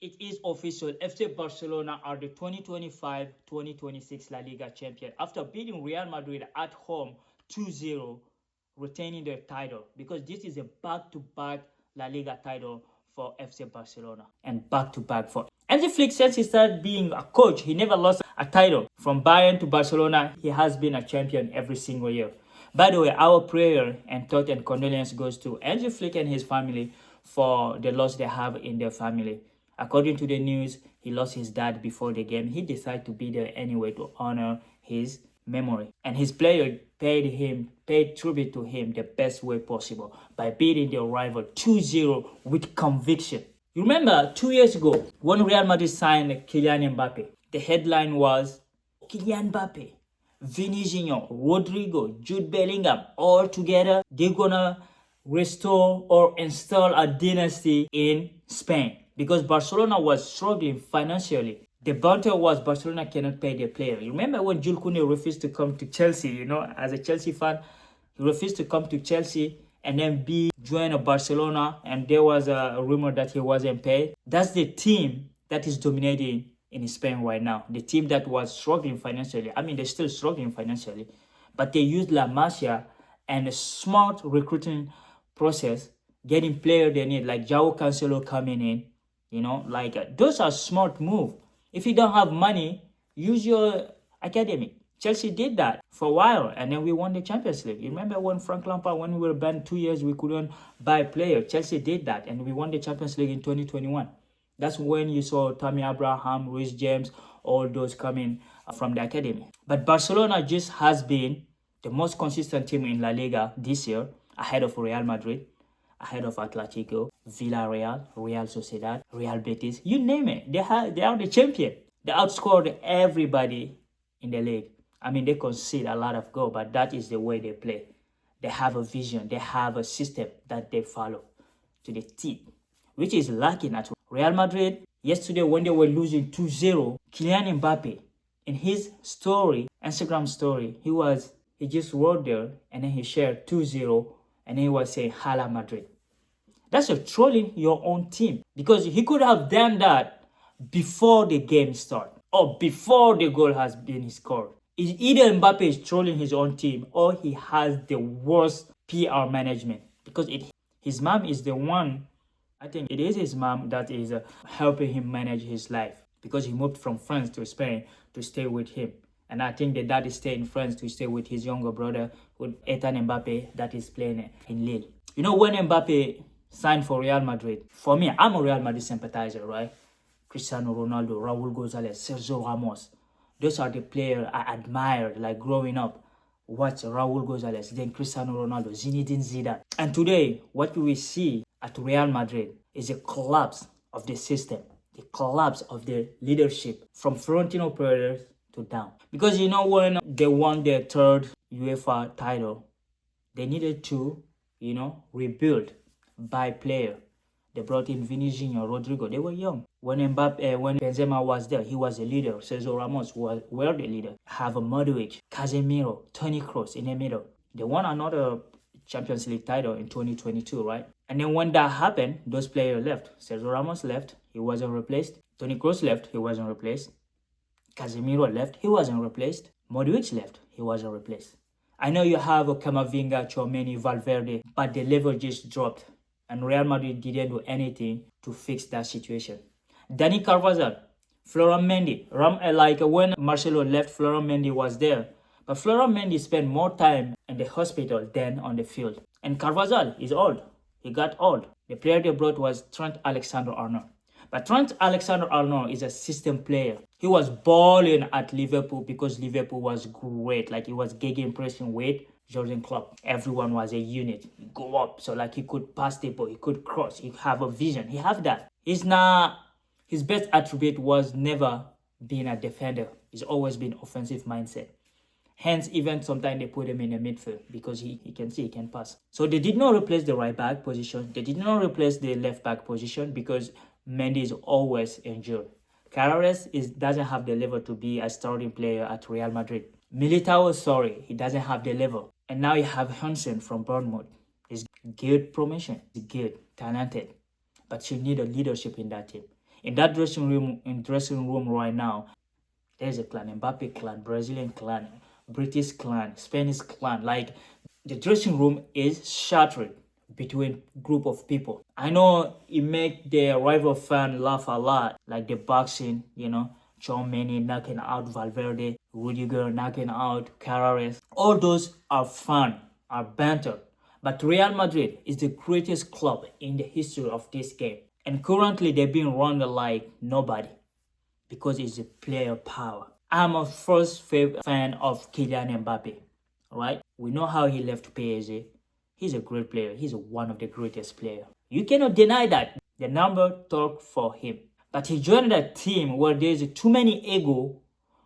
It is official. FC Barcelona are the 2025-2026 La Liga champion after beating Real Madrid at home 2-0, retaining their title, because this is a back-to-back La Liga title for FC Barcelona and back-to-back for Hansi Flick. Since he started being a coach, he never lost a title. From Bayern to Barcelona, he has been a champion every single year. By the way, our prayer and thought and condolence goes to Hansi Flick and his family for the loss they have in their family. According to the news, he lost his dad before the game. He decided to be there anyway to honor his memory. And his player paid tribute to him the best way possible by beating their rival 2-0 with conviction. You remember 2 years ago when Real Madrid signed Kylian Mbappe, the headline was Kylian Mbappe, Vinicius Junior, Rodrigo, Jude Bellingham, all together, they're gonna restore or install a dynasty in Spain. Because Barcelona was struggling financially. The banter was Barcelona cannot pay their player. You remember when Jules Koundé refused to come to Chelsea, as a Chelsea fan, he refused to come to Chelsea and then join Barcelona, and there was a rumor that he wasn't paid. That's the team that is dominating in Spain right now. The team that was struggling financially. I mean, they're still struggling financially, but they used La Masia and a smart recruiting process, getting players they need, like João Cancelo coming in. Those are smart moves. If you don't have money, use your academy. Chelsea did that for a while, and then we won the Champions League. You remember when Frank Lampard, when we were banned 2 years, we couldn't buy a player. Chelsea did that, and we won the Champions League in 2021. That's when you saw Tammy Abraham, Reece James, all those coming from the academy. But Barcelona just has been the most consistent team in La Liga this year, ahead of Real Madrid, ahead of Atletico, Villarreal, Real Sociedad, Real Betis, you name it. They are the champion. They outscored everybody in the league. I mean, they concede a lot of goals, but that is the way they play. They have a vision. They have a system that they follow to the teeth, which is lacking at Real Madrid. Yesterday, when they were losing 2-0, Kylian Mbappe, in his story, Instagram story, he just wrote there, and then he shared 2-0, and he was saying, Hala Madrid. That's a trolling your own team, because he could have done that before the game started or before the goal has been scored. Either Mbappe is trolling his own team or he has the worst PR management, because his mom is the one, I think it is his mom that is helping him manage his life, because he moved from France to Spain to stay with him. And I think the dad is staying in France to stay with his younger brother, with Ethan Mbappe, that is playing in Lille. When Mbappe signed for Real Madrid, for me, I'm a Real Madrid sympathizer, right? Cristiano Ronaldo, Raúl González, Sergio Ramos. Those are the players I admired, like growing up. Watch Raúl González, then Cristiano Ronaldo, Zinedine Zidane. And today, what we see at Real Madrid is a collapse of the system, the collapse of the leadership from Florentino Perez to down. Because when they won their third UEFA title, they needed to, rebuild by player. They brought in Vinicius Junior, Rodrigo. They were young. When Benzema was there, he was a leader. Sergio Ramos were the leader. Have a Modric, Casemiro, Toni Kroos in the middle. They won another Champions League title in 2022, right? And then when that happened, those players left. Sergio Ramos left. He wasn't replaced. Toni Kroos left. He wasn't replaced. Casemiro left. He wasn't replaced. Modric left. He wasn't replaced. I know you have Camavinga, Tchouaméni, Valverde, but the level just dropped. And Real Madrid didn't do anything to fix that situation. Dani Carvajal, Florent Mendy, like when Marcelo left, Florent Mendy was there. But Florent Mendy spent more time in the hospital than on the field. And Carvajal is old. He got old. The player they brought was Trent Alexander-Arnold. But Trent Alexander-Arnold is a system player. He was balling at Liverpool because Liverpool was great. Like, he was gegenpressing with Jurgen Klopp. Everyone was a unit. He go up. So, he could pass the ball. He could cross. He have a vision. He have that. His best attribute was never being a defender. He's always been offensive mindset. Hence, even sometimes they put him in the midfield because he can see, he can pass. So they did not replace the right back position. They did not replace the left back position because Mendy is always injured. Carreras doesn't have the level to be a starting player at Real Madrid. Militao, he doesn't have the level. And now you have Hansen from Bournemouth. He's good promotion. He's good, talented. But you need a leadership in that team. In that dressing room right now, there's a clan, Mbappe clan, Brazilian clan, British clan, Spanish clan. Like, the dressing room is shattered between group of people. I know it make the rival fan laugh a lot, like the boxing, Chomeni knocking out Valverde, Rudiger knocking out Carreras. All those are fun, are banter. But Real Madrid is the greatest club in the history of this game. And currently they're being run like nobody because it's a player power. I'm a first fan of Kylian Mbappe, right? We know how he left PSG. He's a great player. He's one of the greatest players. You cannot deny that. The number talk for him. But he joined a team where there's too many ego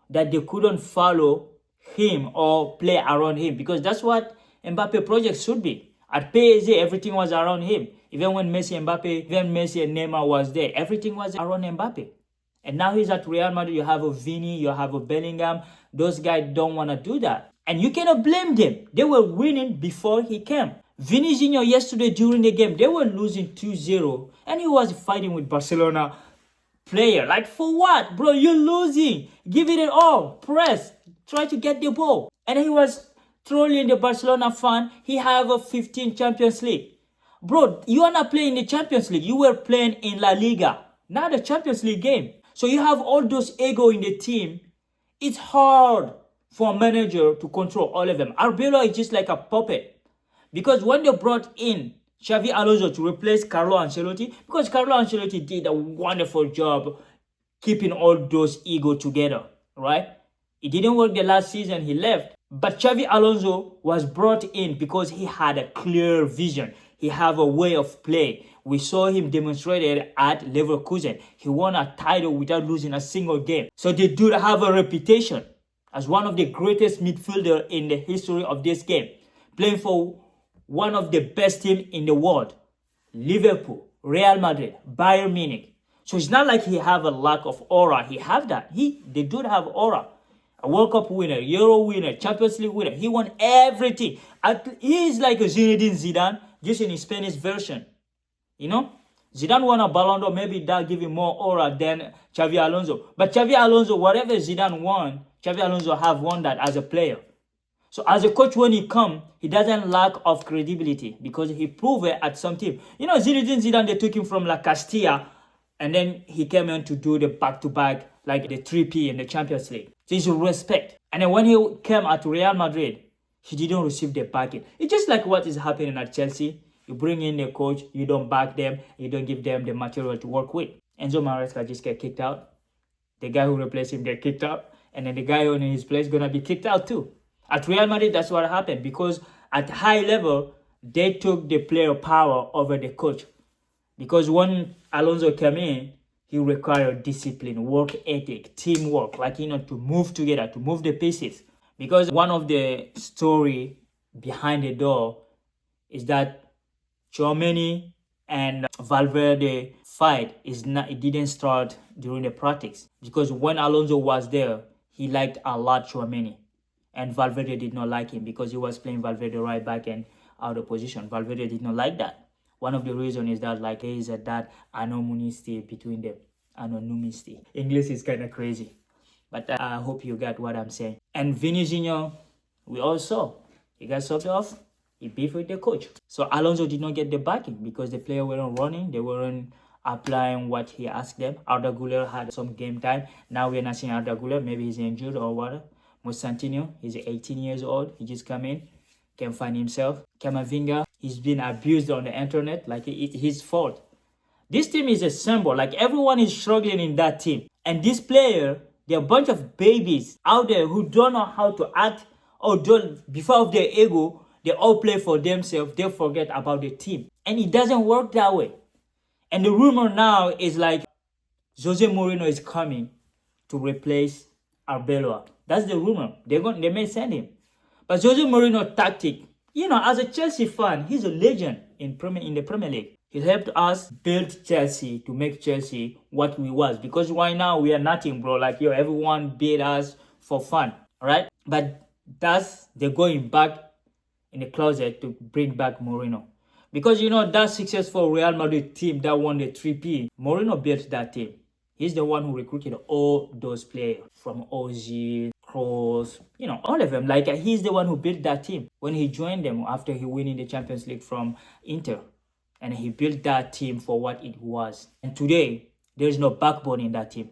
that they couldn't follow him or play around him, because that's what Mbappe project should be. At PSG, everything was around him. Even when Messi and Neymar was there, everything was around Mbappe. And now he's at Real Madrid. You have a Vini, you have a Bellingham. Those guys don't want to do that. And you cannot blame them. They were winning before he came. Vini Jr. yesterday during the game, they were losing 2-0. And he was fighting with Barcelona player. Like, for what? Bro, you're losing. Give it all. Press. Try to get the ball. And he was trolling the Barcelona fan. He have a 15 Champions League. Bro, you are not playing the Champions League. You were playing in La Liga. Not the Champions League game. So you have all those ego in the team. It's hard for a manager to control all of them. Arbeloa is just like a puppet. Because when they brought in Xavi Alonso to replace Carlo Ancelotti, because Carlo Ancelotti did a wonderful job keeping all those ego together, right? It didn't work the last season, he left. But Xavi Alonso was brought in because he had a clear vision. He had a way of play. We saw him demonstrated at Leverkusen. He won a title without losing a single game. So they do have a reputation as one of the greatest midfielders in the history of this game, playing for one of the best teams in the world. Liverpool, Real Madrid, Bayern Munich. So it's not like he have a lack of aura. He have that. They do have aura. A World Cup winner, Euro winner, Champions League winner. He won everything. He is like a Zinedine Zidane, just in his Spanish version. Zidane won a Ballon d'Or. Maybe that give him more aura than Xavi Alonso. But Xavi Alonso, whatever Zidane won, Xavi Alonso have won that as a player. So as a coach, when he come, he doesn't lack of credibility because he proved it at some team. Zinedine Zidane, they took him from La Castilla, and then he came in to do the back-to-back, like the 3P in the Champions League. So it's respect. And then when he came at Real Madrid, he didn't receive the backing. It's just like what is happening at Chelsea. You bring in the coach, you don't back them, you don't give them the material to work with. Enzo Maresca just get kicked out. The guy who replaced him get kicked out. And then the guy on his place is going to be kicked out too. At Real Madrid, that's what happened. Because at high level, they took the player power over the coach. Because when Alonso came in, he required discipline, work ethic, teamwork, to move together, to move the pieces. Because one of the story behind the door is that Tchouaméni and Valverde fight it didn't start during the practice. Because when Alonso was there, he liked a lot Tchouaméni. And Valverde did not like him because he was playing Valverde right back and out of position. Valverde did not like that. One of the reasons is that there is that anonymity between them. Anonymity. English is kind of crazy. But I hope you got what I'm saying. And Vini Jr., we all saw. He got subbed off. He beefed with the coach. So Alonso did not get the backing because the players weren't running. They weren't applying what he asked them. Arda Güler had some game time. Now we're not seeing Arda Güler. Maybe he's injured or what. Moutinho, he's 18 years old. He just come in, can't find himself. Camavinga, he's been abused on the internet. It's his fault. This team is a symbol. Everyone is struggling in that team. And this player, they're a bunch of babies out there who don't know how to act or don't, before their ego, they all play for themselves. They forget about the team. And it doesn't work that way. And the rumor now is Jose Mourinho is coming to replace Arbeloa. That's the rumor. They may send him. But Jose Mourinho tactic, as a Chelsea fan, he's a legend in the Premier League. He helped us build Chelsea to make Chelsea what we was. Because right now we are nothing, bro. Everyone beat us for fun, right? But they're going back in the closet to bring back Mourinho. Because that successful Real Madrid team that won the 3P, Mourinho built that team. He's the one who recruited all those players from Ozil, Kroos, all of them. Like he's the one who built that team when he joined them after he winning the Champions League from Inter. And he built that team for what it was. And today, there is no backbone in that team.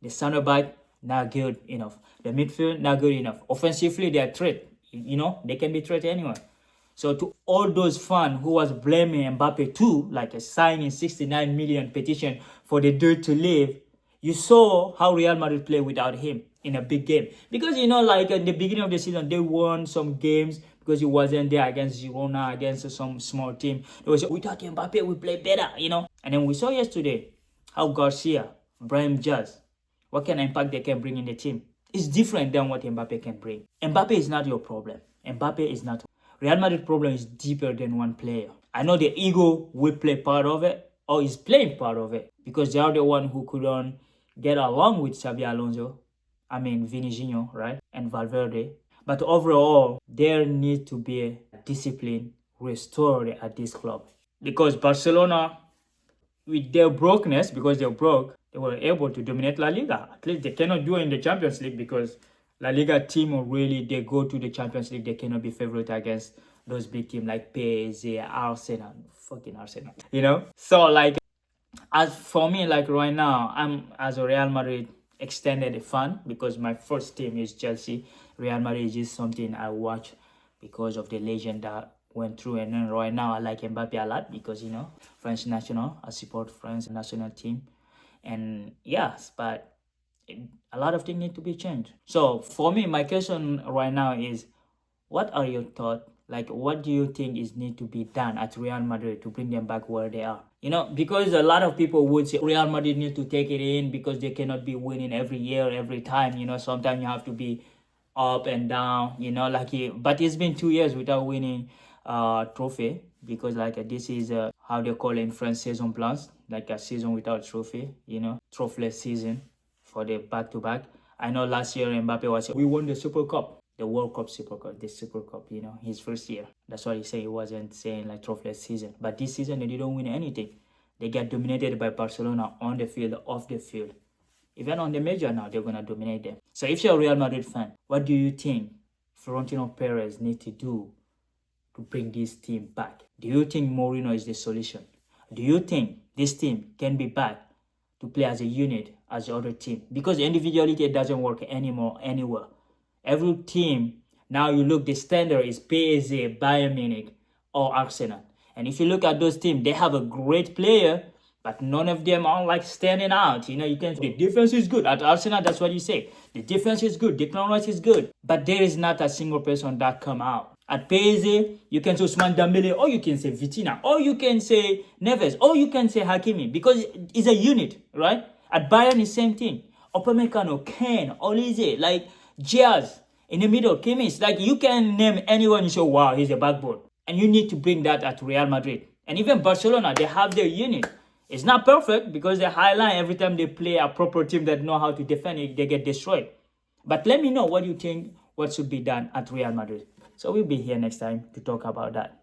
The center back, not good enough. The midfield, not good enough. Offensively, they are threat. They can be threat anywhere. So to all those fans who was blaming Mbappe too, like a signing 69 million petition for the dude to leave, you saw how Real Madrid play without him in a big game. Because, like in the beginning of the season, they won some games because he wasn't there against Girona, against some small team. They was, without Mbappe, we play better, And then we saw yesterday how Garcia, Brahim Diaz, what kind of impact they can bring in the team. It's different than what Mbappe can bring. Mbappe is not your problem. Mbappe is not. Real Madrid problem is deeper than one player. I know the ego will play part of it, or is playing part of it, because they are the one who couldn't get along with Xabi Alonso. Vinicius, right? And Valverde. But overall, there needs to be a discipline restored at this club. Because Barcelona, with their brokenness, because they're broke, they were able to dominate La Liga. At least they cannot do it in the Champions League because La Liga team really, they go to the Champions League, they cannot be favorite against those big teams like PSG, Arsenal, fucking Arsenal, So like, as for me, like right now, I'm as a Real Madrid extended fan because my first team is Chelsea. Real Madrid is just something I watch because of the legend that went through. And then right now I like Mbappe a lot because, French national, I support France national team. And yes, but a lot of things need to be changed. So for me, my question right now is, what are your thoughts? Like, what do you think is need to be done at Real Madrid to bring them back where they are? Because a lot of people would say Real Madrid need to take it in because they cannot be winning every year, every time. Sometimes you have to be up and down, but it's been 2 years without winning trophy because this is how they call it in France saison blanche, like a season without trophy, trophyless season for the back-to-back. I know last year Mbappe was, we won the Super Cup. The World Cup, Super Cup, the Super Cup, his first year. That's why he said he wasn't saying like trophyless season. But this season, they didn't win anything. They got dominated by Barcelona on the field, off the field. Even on the major now, they're going to dominate them. So if you're a Real Madrid fan, what do you think Florentino Perez needs to do to bring this team back? Do you think Mourinho is the solution? Do you think this team can be back to play as a unit, as the other team? Because individuality doesn't work anymore, anywhere. Every team, now you look, the standard is PSG, Bayern Munich, or Arsenal. And if you look at those teams, they have a great player, but none of them are like standing out. You can, the defense is good. At Arsenal, that's what you say. The defense is good. Declan Rice is good. But there is not a single person that come out. At PSG, you can say Ousmane Dembele, or you can say Vitinha, or you can say Neves, or you can say Hakimi, because it's a unit, right? At Bayern, the same thing. Upamecano, Kane, Olise, like Diaz, in the middle, Kimmich, like you can name anyone, you say, wow, he's a backbone. And you need to bring that at Real Madrid. And even Barcelona, they have their unit. It's not perfect because they highlight every time they play a proper team that know how to defend it, they get destroyed. But let me know what you think, what should be done at Real Madrid. So we'll be here next time to talk about that.